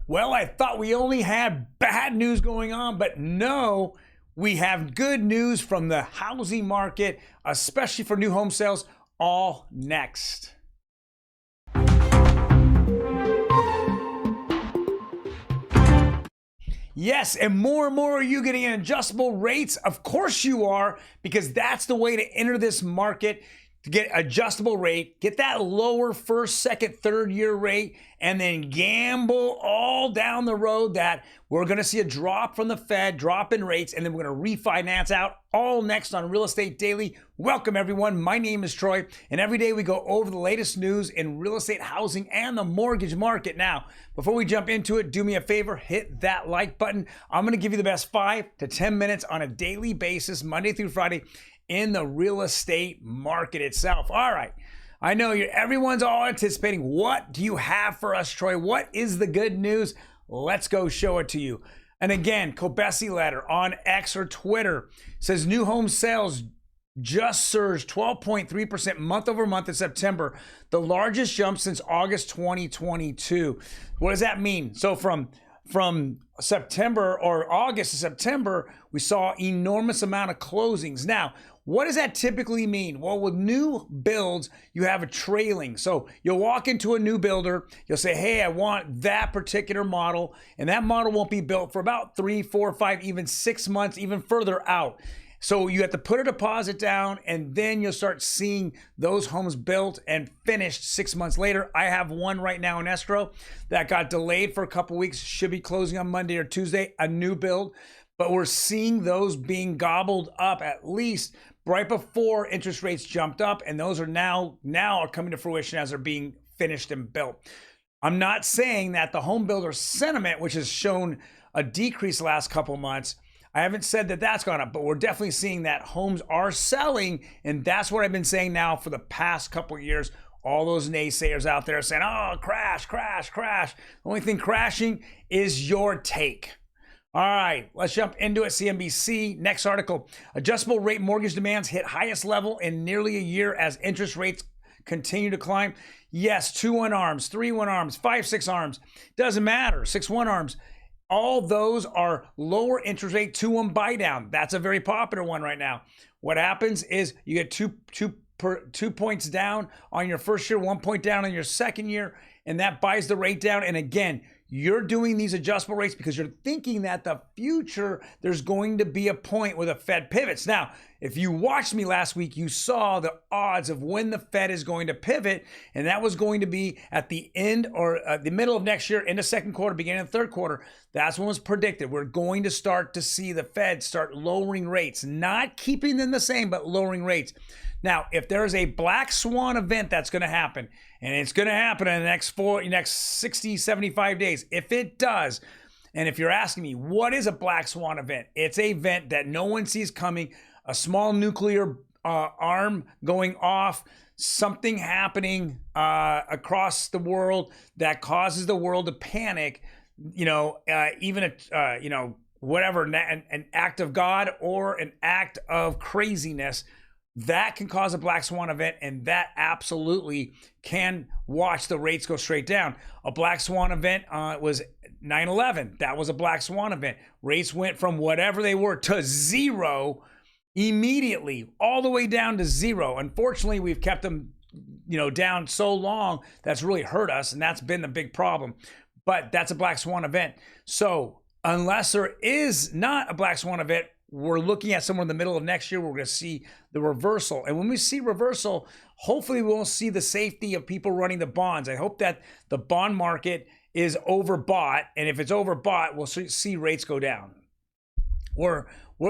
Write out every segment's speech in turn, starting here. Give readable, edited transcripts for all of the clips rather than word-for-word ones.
Well, I thought we only had bad news going on, but no, we have good news from the housing market, especially for new home sales, all next. Yes, and more are you getting adjustable rates? Of course you are, because that's the way to enter this market. To get adjustable rate, get that lower first, second, third year rate, and then gamble all down the road that we're going to see a drop from the Fed, drop in rates, and then we're going to refinance out all next on Real Estate Daily. Welcome everyone. My name is Troy, and every day we go over the latest news in real estate, housing, and the mortgage market. Now, before we jump into it, do me a favor, hit that like button. I'm going to give you the best 5 to 10 minutes on a daily basis, Monday through Friday, in the real estate market itself. All right. I know everyone's all anticipating. What do you have for us, Troy? What is the good news? Let's go show it to you. And again, Kobesi letter on X or Twitter says new home sales just surged 12.3% month over month in September, the largest jump since August 2022. What does that mean? So from September or August to September, we saw enormous amount of closings. Now, what does that typically mean? Well, with new builds, you have a trailing. So you'll walk into a new builder, you'll say, hey, I want that particular model, and that model won't be built for about 3, 4, 5, even 6 months, even further out. So you have to put a deposit down, and then you'll start seeing those homes built and finished 6 months later. I have one right now in escrow that got delayed for a couple weeks, should be closing on Monday or Tuesday, a new build. But we're seeing those being gobbled up at least right before interest rates jumped up, and those are now are coming to fruition as they're being finished and built. I'm not saying that the home builder sentiment, which has shown a decrease the last couple months, I haven't said that that's gone up, but we're definitely seeing that homes are selling, and that's what I've been saying now for the past couple of years. All those naysayers out there saying, oh, crash, crash, crash. The only thing crashing is your take. All right, let's jump into it. CNBC, next article. Adjustable rate mortgage demands hit highest level in nearly a year as interest rates continue to climb. Yes, 2-1 arms, 3-1 arms, 5-6 arms. Doesn't matter, 6-1 arms. All those are lower interest rate 2-1 buy down. That's a very popular one right now. What happens is you get 2 points down on your first year, 1 point down on your second year, and that buys the rate down. And again, you're doing these adjustable rates because you're thinking that the future, there's going to be a point where the Fed pivots. Now, if you watched me last week, you saw the odds of when the Fed is going to pivot, and that was going to be at the end or the middle of next year, in the second quarter, beginning of the third quarter. That's when it was predicted. We're going to start to see the Fed start lowering rates, not keeping them the same, but lowering rates. Now, if there's a black swan event that's going to happen, and it's going to happen in the next 60, 75 days, if it does, and if you're asking me, what is a black swan event? It's an event that no one sees coming, a small nuclear arm going off, something happening across the world that causes the world to panic, even whatever, an act of God or an act of craziness. That can cause a black swan event, and that absolutely can watch the rates go straight down. A black swan event was 9/11. That was a black swan event. Rates went from whatever they were to zero immediately, all the way down to zero. Unfortunately, we've kept them, down so long, that's really hurt us, and that's been the big problem. But that's a black swan event. So unless there is not a black swan event, we're looking at somewhere in the middle of next year, we're going to see the reversal. And when we see reversal, hopefully we won't see the safety of people running the bonds. I hope that the bond market is overbought. And if it's overbought, we'll see rates go down.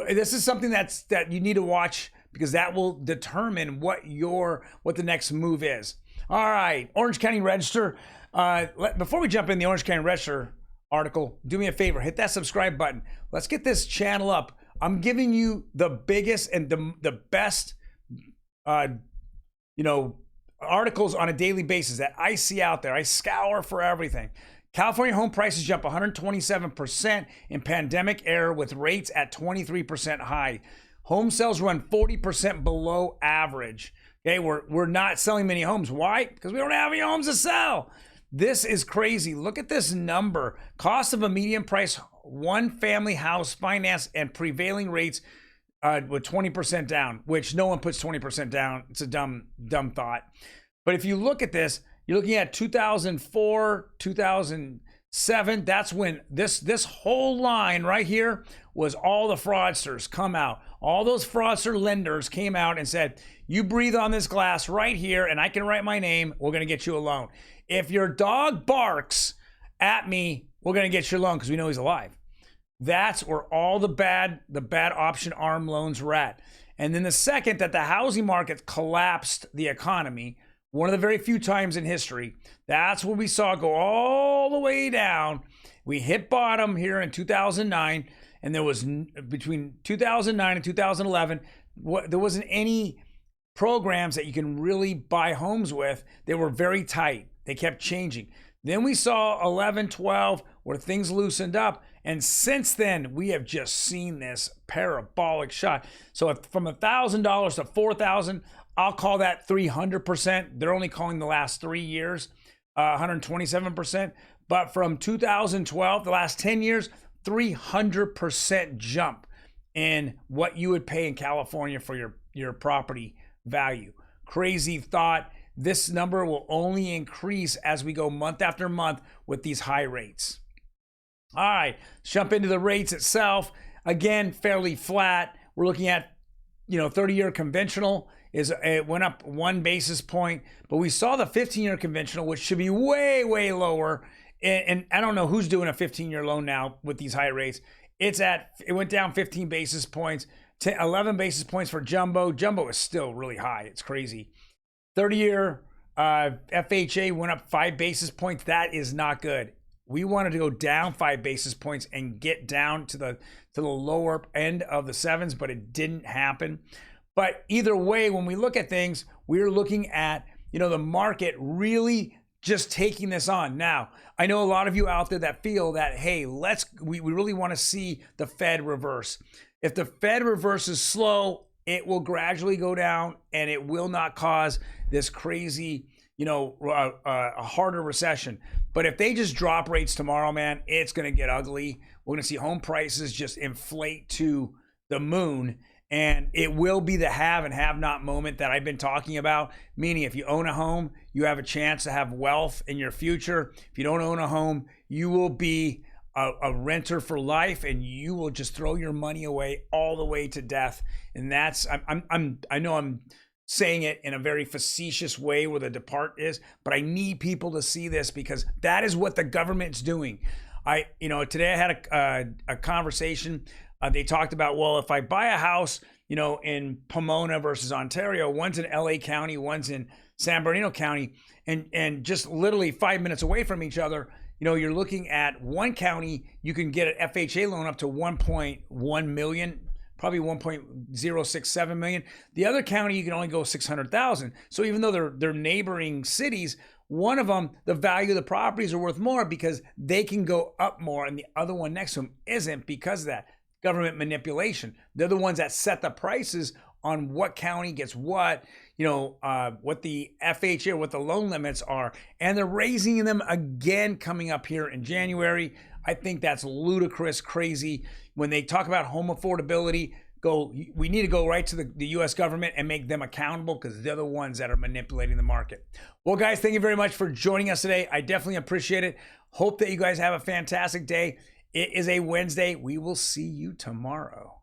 This is something that you need to watch, because that will determine what the next move is. All right, Orange County Register. Before we jump in the Orange County Register article, do me a favor, hit that subscribe button. Let's get this channel up. I'm giving you the biggest and the best, articles on a daily basis that I see out there. I scour for everything. California home prices jump 127% in pandemic era with rates at 23% high. Home sales run 40% below average. Okay, we're not selling many homes. Why? Because we don't have any homes to sell. This is crazy. Look at this number. Cost of a medium price one family house finance and prevailing rates with 20% down, which no one puts 20% down. It's a dumb thought. But if you look at this, you're looking at 2004, 2007. That's when this whole line right here was all the fraudsters come out. All those fraudster lenders came out and said, you breathe on this glass right here and I can write my name. We're going to get you a loan. If your dog barks at me, we're going to get your loan because we know he's alive. That's where all the bad option arm loans were at. And then the second that the housing market collapsed the economy, one of the very few times in history, that's what we saw go all the way down. We hit bottom here in 2009, and there was between 2009 and 2011, there wasn't any programs that you can really buy homes with. They were very tight. They kept changing. Then we saw 11, 12, where things loosened up. And since then, we have just seen this parabolic shot. So from $1,000 to $4,000, I'll call that 300%. They're only calling the last 3 years, 127%. But from 2012, the last 10 years, 300% jump in what you would pay in California for your property value. Crazy thought. This number will only increase as we go month after month with these high rates. All right, let's jump into the rates itself. Again, fairly flat. We're looking at, 30-year conventional it went up 1 basis point, but we saw the 15-year conventional, which should be way, way lower. And I don't know who's doing a 15-year loan now with these high rates. It went down 15 basis points, 11 basis points for jumbo. Jumbo is still really high. It's crazy. 30-year FHA went up 5 basis points. That is not good. We wanted to go down 5 basis points and get down to the lower end of the sevens, but it didn't happen. But either way, when we look at things, we're looking at, the market really just taking this on. Now, I know a lot of you out there that feel that, hey, we really want to see the Fed reverse. If the Fed reverses slow, it will gradually go down and it will not cause this crazy, a harder recession. But if they just drop rates tomorrow, man, it's going to get ugly. We're going to see home prices just inflate to the moon. And it will be the have and have not moment that I've been talking about. Meaning if you own a home, you have a chance to have wealth in your future. If you don't own a home, you will be a renter for life and you will just throw your money away all the way to death. And that's, I know I'm saying it in a very facetious way where the depart is, but I need people to see this because that is what the government's doing. Today I had a conversation. They talked about, well, if I buy a house, in Pomona versus Ontario, one's in LA County, one's in San Bernardino County, and just literally 5 minutes away from each other, you're looking at one county, you can get an FHA loan up to 1.1 million, probably 1.067 million. The other county, you can only go 600,000. So even though they're neighboring cities, one of them, the value of the properties are worth more because they can go up more, and the other one next to them isn't because of that. Government manipulation. They're the ones that set the prices on what county gets what the FHA or what the loan limits are. And they're raising them again coming up here in January. I think that's ludicrous, crazy. When they talk about home affordability, we need to go right to the U.S. government and make them accountable because they're the ones that are manipulating the market. Well, guys, thank you very much for joining us today. I definitely appreciate it. Hope that you guys have a fantastic day. It is a Wednesday. We will see you tomorrow.